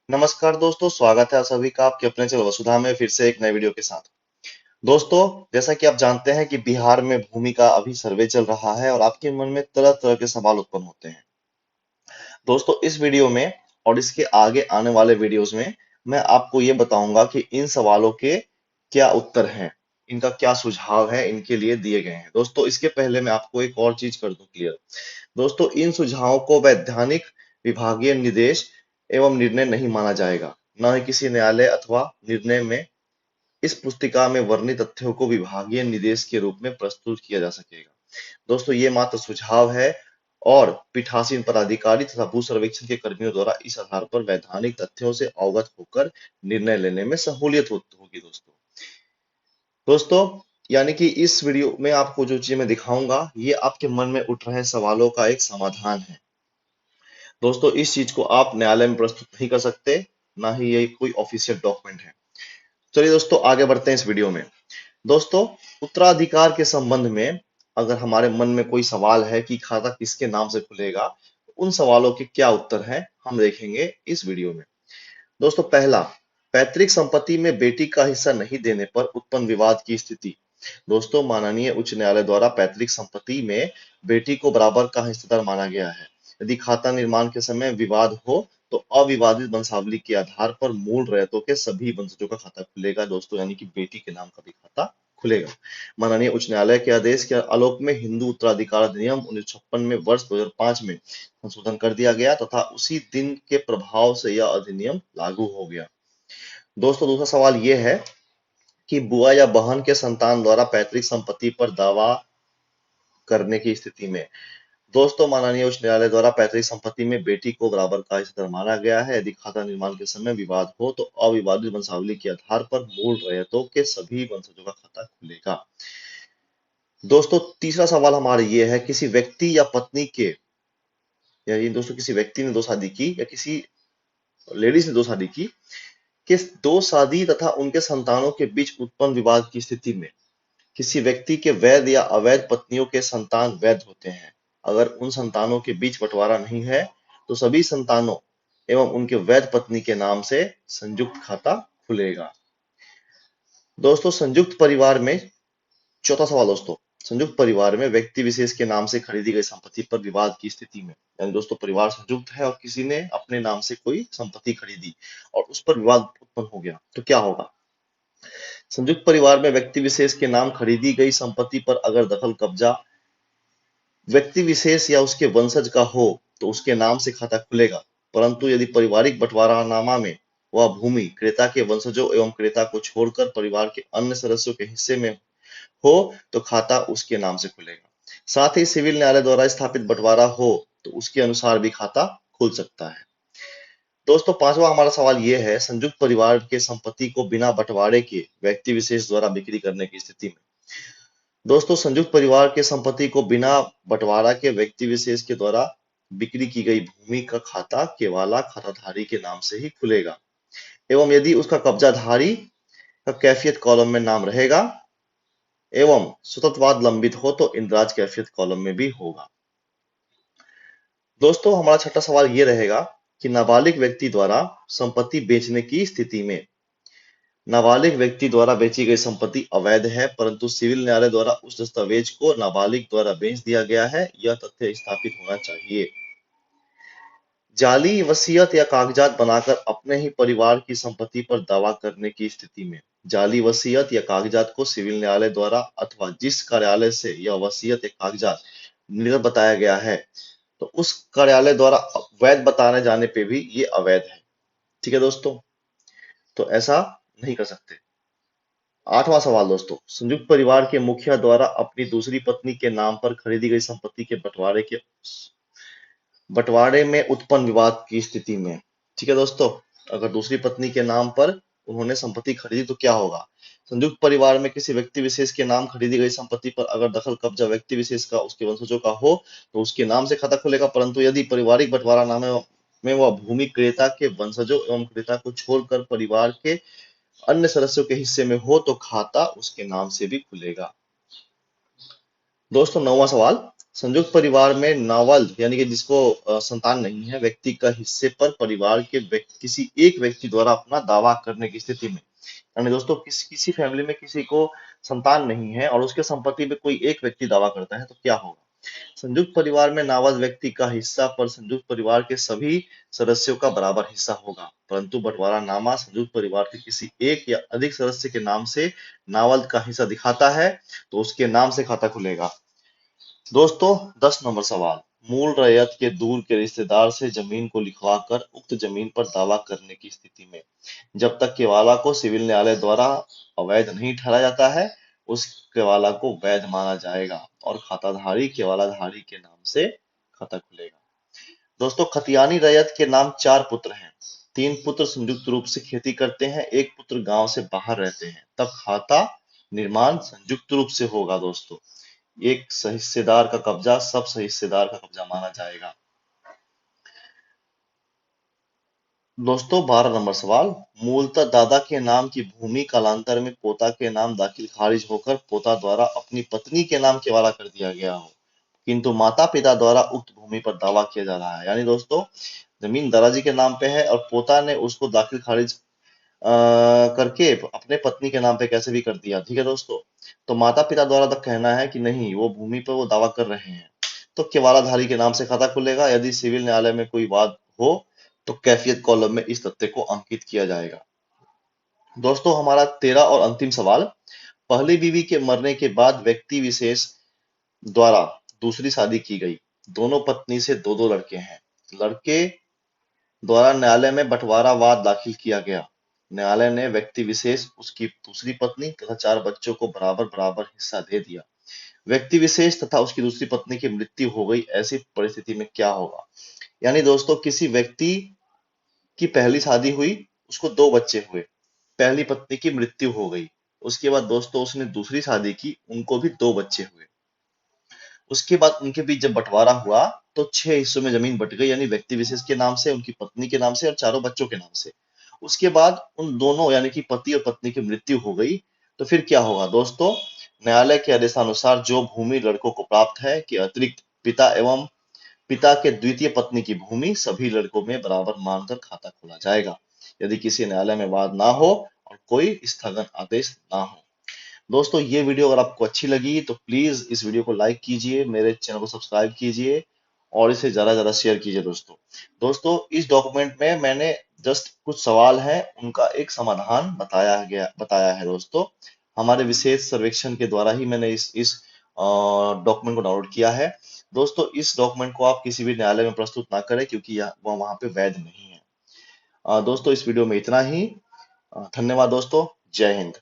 नमस्कार दोस्तों, स्वागत है आप सभी का आपके अपने चैनल वसुधा में फिर से एक नए वीडियो के साथ। दोस्तों, जैसा कि आप जानते हैं कि बिहार में भूमि का अभी सर्वे चल रहा है और आपके मन में तरह तरह के सवाल उत्पन्न होते हैं। दोस्तों, इस वीडियो में और इसके आगे आने वाले वीडियोस में मैं आपको ये बताऊंगा कि इन सवालों के क्या उत्तर हैं, इनका क्या सुझाव है, इनके लिए दिए गए हैं। दोस्तों, इसके पहले मैं आपको एक और चीज कर दूं क्लियर। दोस्तों, इन सुझावों को वैधानिक, विभागीय निर्देश एवं निर्णय नहीं माना जाएगा। न ही किसी न्यायालय अथवा निर्णय में इस पुस्तिका में वर्णित तथ्यों को विभागीय निर्देश के रूप में प्रस्तुत किया जा सकेगा। दोस्तों, ये मात्र सुझाव है और पीठासीन पदाधिकारी तथा भू सर्वेक्षण के कर्मियों द्वारा इस आधार पर वैधानिक तथ्यों से अवगत होकर निर्णय लेने में सहूलियत होगी। दोस्तों, यानी कि इस वीडियो में आपको जो चीज मैं दिखाऊंगा ये आपके मन में उठ रहे सवालों का एक समाधान है। दोस्तों, इस चीज को आप न्यायालय में प्रस्तुत नहीं कर सकते, ना ही ये कोई ऑफिशियल डॉक्यूमेंट है। चलिए दोस्तों, आगे बढ़ते हैं इस वीडियो में। दोस्तों, उत्तराधिकार के संबंध में अगर हमारे मन में कोई सवाल है कि खाता किसके नाम से खुलेगा, उन सवालों के क्या उत्तर हैं हम देखेंगे इस वीडियो में। दोस्तों, पहला, पैतृक संपत्ति में बेटी का हिस्सा नहीं देने पर उत्पन्न विवाद की स्थिति। दोस्तों, माननीय उच्च न्यायालय द्वारा पैतृक संपत्ति में बेटी को बराबर का हिस्सेदार माना गया है। यदि खाता निर्माण के समय विवाद हो तो अविवादित वंशावली के आधार पर मूल रैयतों के सभी वंशजों का खाता खुलेगा। दोस्तों, यानी कि बेटी के नाम का भी खाता खुलेगा। माननीय उच्च न्यायालय के आदेश के आलोक में हिंदू उत्तराधिकार अधिनियम 1956 में वर्ष 2005 में संशोधन कर दिया गया तथा उसी दिन के प्रभाव से यह अधिनियम लागू हो गया। दोस्तों, दूसरा सवाल यह है कि बुआ या बहन के संतान द्वारा पैतृक संपत्ति पर दावा करने की स्थिति में। दोस्तों, माननीय उच्च न्यायालय द्वारा पैतृक संपत्ति में बेटी को बराबर का हिस्सेदार माना गया है। यदि खाता निर्माण के समय विवाद हो तो अविवादित वंशावली के आधार पर मूल रैयतों के सभी वंशजों का खाता खुलेगा। दोस्तों, तीसरा सवाल हमारा ये है, किसी व्यक्ति या पत्नी के, या ये दोस्तों किसी व्यक्ति ने दो शादी की या किसी लेडीज ने दो शादी की, कि दो शादी तथा उनके संतानों के बीच उत्पन्न विवाद की स्थिति में किसी व्यक्ति के वैध या अवैध पत्नियों के संतान वैध होते हैं। अगर उन संतानों के बीच बंटवारा नहीं है तो सभी संतानों एवं उनके वैध पत्नी के नाम से संयुक्त खाता खुलेगा। दोस्तों, संयुक्त परिवार में, चौथा सवाल दोस्तों, संयुक्त परिवार में व्यक्ति विशेष के नाम से खरीदी गई संपत्ति पर विवाद की स्थिति में, यानी दोस्तों परिवार संयुक्त है और किसी ने अपने नाम से कोई संपत्ति खरीदी और उस पर विवाद उत्पन्न हो गया तो क्या होगा। संयुक्त परिवार में व्यक्ति विशेष के नाम खरीदी गई संपत्ति पर अगर दखल कब्जा व्यक्ति विशेष या उसके वंशज का हो तो उसके नाम से खाता खुलेगा, परंतु यदि पारिवारिक बंटवारानामा में वह भूमि क्रेता के वंशजों एवं क्रेता को छोड़कर परिवार के अन्य सदस्यों के हिस्से में हो तो खाता उसके नाम से खुलेगा। साथ ही सिविल न्यायालय द्वारा स्थापित बंटवारा हो तो उसके अनुसार भी खाता खुल सकता है। दोस्तों, पांचवा हमारा सवाल यह है, संयुक्त परिवार के संपत्ति को बिना बंटवारे के व्यक्ति विशेष द्वारा बिक्री करने की स्थिति में। दोस्तों, संयुक्त परिवार के संपत्ति को बिना बंटवारा के व्यक्ति विशेष के द्वारा बिक्री की गई भूमि का खाता केवल खाताधारी के नाम से ही खुलेगा एवं यदि उसका कब्जाधारी का कैफियत कॉलम में नाम रहेगा एवं स्वतंत्रवाद लंबित हो तो इंदिराज कैफियत कॉलम में भी होगा। दोस्तों, हमारा छठा सवाल ये रहेगा कि नाबालिग व्यक्ति द्वारा संपत्ति बेचने की स्थिति में। नाबालिग व्यक्ति द्वारा बेची गई संपत्ति अवैध है, परंतु सिविल न्यायालय द्वारा उस दस्तावेज को नाबालिग द्वारा बेच दिया गया है, यह तथ्य स्थापित होना चाहिए। जाली वसीयत या कागजात बनाकर अपने ही परिवार की संपत्ति पर दावा करने की स्थिति में। जाली वसीयत या कागजात को सिविल न्यायालय द्वारा अथवा जिस कार्यालय से यह वसीयत या कागजात निर्गत बताया गया है तो उस कार्यालय द्वारा वैध बताने जाने पे भी ये अवैध है। ठीक है दोस्तों, तो ऐसा नहीं कर सकते। आठवां सवाल दोस्तों, संयुक्त परिवार के मुखिया द्वारा अपनी दूसरी पत्नी के नाम पर खरीदी गई संपत्ति के बंटवारे में उत्पन्न विवाद की स्थिति में। ठीक है दोस्तों, अगर दूसरी पत्नी के नाम पर उन्होंने संपत्ति खरीदी तो क्या होगा। संयुक्त परिवार में किसी व्यक्ति विशेष के नाम खरीदी गई संपत्ति पर अगर दखल कब्जा व्यक्ति विशेष का उसके वंशजों का हो तो उसके नाम से खाता खुलेगा, परंतु यदि पारिवारिक बंटवारानामे में वह भूमि क्रेता के वंशजों एवं क्रेता को छोड़कर परिवार के अन्य सदस्यों के हिस्से में हो तो खाता उसके नाम से भी खुलेगा। दोस्तों, नौवां सवाल, संयुक्त परिवार में नावल यानी कि जिसको संतान नहीं है व्यक्ति का हिस्से पर परिवार के किसी एक व्यक्ति द्वारा अपना दावा करने की स्थिति में, यानी दोस्तों किसी फैमिली में किसी को संतान नहीं है और उसके संपत्ति पे कोई एक व्यक्ति दावा करता है तो क्या होगा। संयुक्त परिवार में नावल व्यक्ति का हिस्सा पर संयुक्त परिवार के सभी सदस्यों का बराबर हिस्सा होगा, परंतु बंटवारा नामा संयुक्त परिवार के किसी एक या अधिक सदस्य के नाम से नावल का हिस्सा दिखाता है तो उसके नाम से खाता खुलेगा। दोस्तों 10 नंबर सवाल, मूल रैयत के दूर के रिश्तेदार से जमीन को लिखवाकर उक्त जमीन पर दावा करने की स्थिति में जब तक केवाला को सिविल न्यायालय द्वारा अवैध नहीं ठहराया जाता है उस केवाला को वैध माना जाएगा और खाताधारी केवालाधारी के नाम से खाता खुलेगा। दोस्तों खतियानी रैयत के नाम 4 पुत्र हैं। 3 पुत्र संयुक्त रूप से खेती करते हैं, एक पुत्र गांव से बाहर रहते हैं, तब खाता निर्माण संयुक्त रूप से होगा। दोस्तों एक सहिस्सेदार का कब्जा सब सहिस्सेदार का कब्जा माना जाएगा। दोस्तों 12 नंबर सवाल, मूलतः दादा के नाम की भूमि कालांतर में पोता के नाम दाखिल खारिज होकर पोता द्वारा अपनी पत्नी के नाम के वाला कर दिया गया हो, किंतु माता पिता द्वारा उक्त भूमि पर दावा किया जा रहा है। यानी दोस्तों जमीन दादाजी के नाम पे है और पोता ने उसको दाखिल खारिज करके अपने पत्नी के नाम पे कैसे भी कर दिया, ठीक है दोस्तों। तो माता पिता द्वारा तक कहना है कि नहीं वो भूमि पर वो दावा कर रहे हैं तो केवालाधारी के नाम से खाता खुलेगा। यदि सिविल न्यायालय में कोई वाद हो तो कैफियत कॉलम में इस तथ्य को अंकित किया जाएगा। दोस्तों हमारा 13 और अंतिम सवाल, पहली बीवी के मरने के बाद व्यक्ति विशेष द्वारा दूसरी शादी की गई, दोनों पत्नी से दो दो लड़के हैं, लड़के द्वारा न्यायालय में बंटवारावाद दाखिल किया गया। न्यायालय ने व्यक्ति विशेष उसकी दूसरी पत्नी तथा 4 बच्चों को बराबर बराबर हिस्सा दे दिया। व्यक्ति विशेष तथा उसकी दूसरी पत्नी की मृत्यु हो गई, ऐसी परिस्थिति में क्या होगा। यानी दोस्तों किसी व्यक्ति की पहली शादी हुई, उसको 2 बच्चे हुए, पहली पत्नी की मृत्यु हो गई, उसके बाद दोस्तों उसने दूसरी शादी की, उनको भी 2 बच्चे हुए। उसके बाद उनके बीच जब बंटवारा हुआ तो 6 हिस्सों में जमीन बट गई, यानी व्यक्ति विशेष के नाम से, उनकी पत्नी के नाम से और चारों बच्चों के नाम से। उसके बाद उन दोनों यानी कि पति और पत्नी की मृत्यु हो गई तो फिर क्या होगा दोस्तों, न्यायालय के आदेशानुसार जो भूमि लड़कों को प्राप्त है के अतिरिक्त पिता एवं पिता के द्वितीय पत्नी की भूमि सभी लड़कों में बराबर मानकर खाता खोला जाएगा, यदि किसी न्यायालय में वाद ना हो और कोई स्थगन आदेश ना हो। दोस्तों ये वीडियो अगर आपको अच्छी लगी तो प्लीज इस वीडियो को लाइक कीजिए, मेरे चैनल को सब्सक्राइब कीजिए और इसे ज्यादा ज्यादा शेयर कीजिए। दोस्तों दोस्तों इस डॉक्यूमेंट में मैंने जस्ट कुछ सवाल हैं उनका एक समाधान बताया है। दोस्तों हमारे विशेष सर्वेक्षण के द्वारा ही मैंने इस डॉक्यूमेंट को डाउनलोड किया है। दोस्तों इस डॉक्यूमेंट को आप किसी भी न्यायालय में प्रस्तुत ना करें क्योंकि यह वहां पे वैध नहीं है। दोस्तों इस वीडियो में इतना ही। धन्यवाद दोस्तों, जय हिंद।